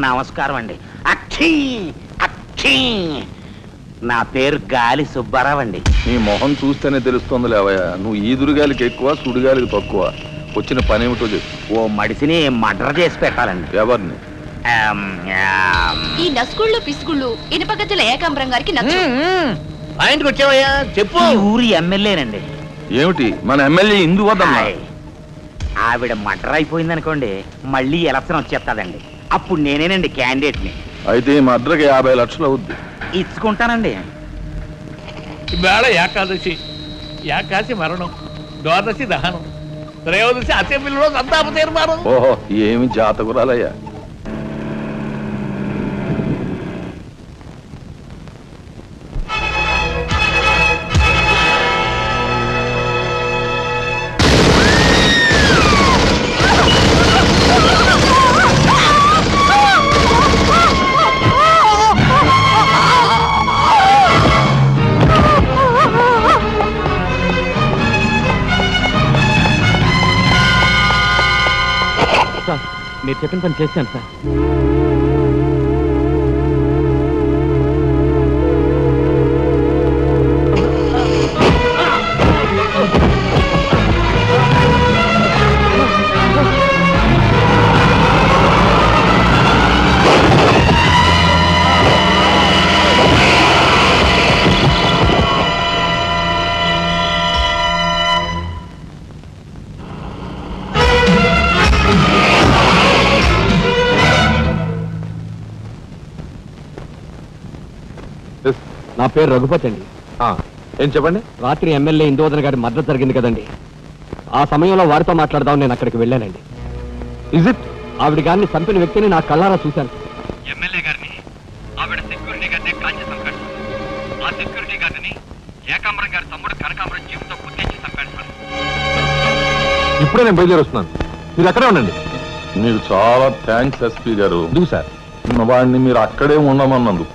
నమస్కారం అండి. అక్షీ అక్షీ, నా పేరు గాలి సుబ్బారావు అండి. నీ మొహం చూస్తేనే తెలుస్తుంది లేవయ్యా, నువ్వు ఈదురుగాలికి ఎక్కువ సుడిగాలికి తక్కువ. వచ్చిన పని ఏమిటో చెప్పు. ఓ మడిసిని మర్డర్ చేసి పెట్టాలండి. ఎవరిని? ఈ నస్కుళ్ళు పిసుకుళ్ళు ఇనుపగజ్జల ఏకాంబరం గారికి నచ్చు. ఆయనకి వచ్చావయ్యా చెప్పు. ఈ ఊరి ఎమ్మెల్యేనండి. ఏమిటి మన ఎమ్మెల్యే ఇందు వద్దమ్మా? ఆవిడ మర్డర్ అయిపోయింది అనుకోండి, మళ్ళీ ఎలక్షన్ వచ్చేస్తాదండి. అప్పుడు నేనేనండి క్యాండిడేట్ని. అయితే ఈ మద్రకి 50 లక్షలు అవుద్ది. ఇచ్చుకుంటానండి. ఇవాళ ఏకాదశి, ఏకాశి మరణం, ద్వాదశి దహనం, త్రయోదశి అసెంబ్లీలో సంతాప తీర్మానం. ఓహో, ఏమి జాతకురాలయ్యా. మీరు చెప్పిన పని చేశాను సార్. నా పేరు రఘుపతి అండి. ఏం చెప్పండి? రాత్రి ఎమ్మెల్యే ఇందోదన్ గారి మర్డర్ జరిగింది కదండి, ఆ సమయంలో వారితో మాట్లాడదాం నేను అక్కడికి వెళ్ళానండి. Is it? ఆవిడ గారిని చంపిన వ్యక్తిని నా కళ్ళారా చూశాను. ఎమ్మెల్యే గారిని ఆవిడ సెక్యూరిటీ గారిని కాల్చి చంపాడు. ఆ సెక్యూరిటీ గారిని ఏకాంబరం గారి తమ్ముడు కనకాంబరం జీవితంతో గుర్తించి చంపాడు. ఇప్పుడే నేను బయలుదేరి వస్తున్నాను, మీరు అక్కడే ఉండండి. మీకు చాలా థ్యాంక్స్ ఎస్పీ గారు. ఎందుకు సార్? వాడిని మీరు అక్కడే ఉండమన్నందుకు.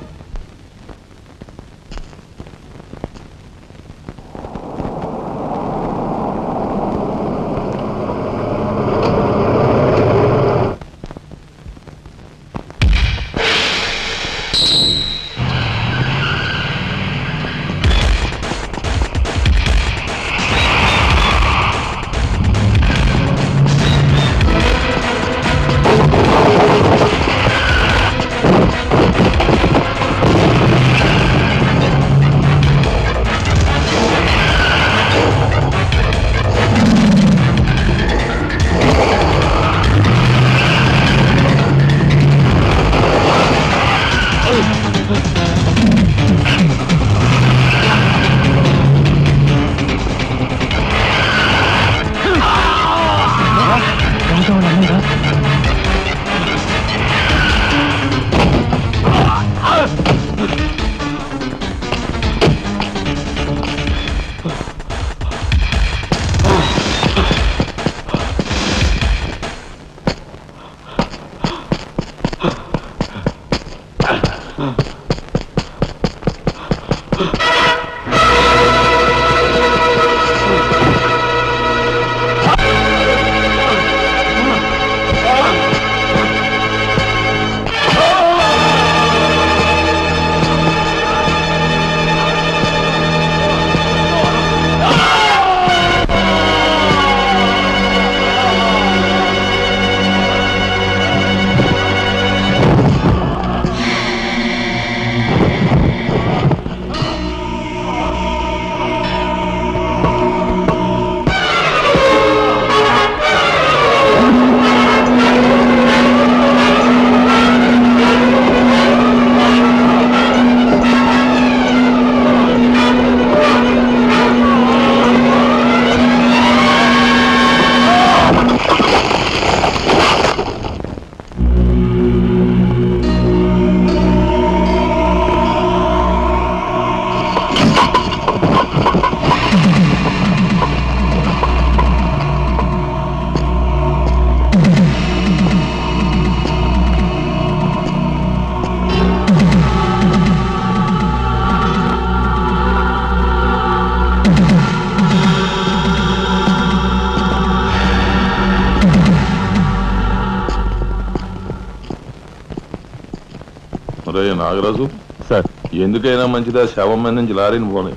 రే నాగరాజు సార్ ఎందుకైనా మంచిదా శవం మీద నుంచి లారీని పోనీ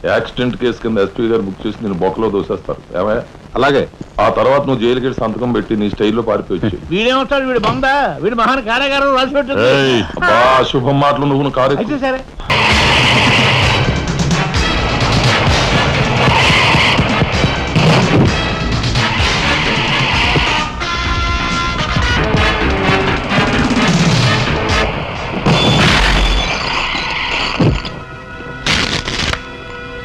యాక్సిడెంట్ కేసు కింద ఎస్పీ గారు బుక్ చేసి నేను బొక్కలో దోసేస్తారు ఏమయ్యా అలాగే ఆ తర్వాత నువ్వు జైలుకి వెళ్ళి సంతకం పెట్టి నీ స్టైల్లో పారిపోయి వీడేమవుతాడు? వీడు బొంద, వీడు మహాన్ కారాగారం రాసి పెట్టాడు. శుభం మాటలు నువ్వు కారు అయితే సరే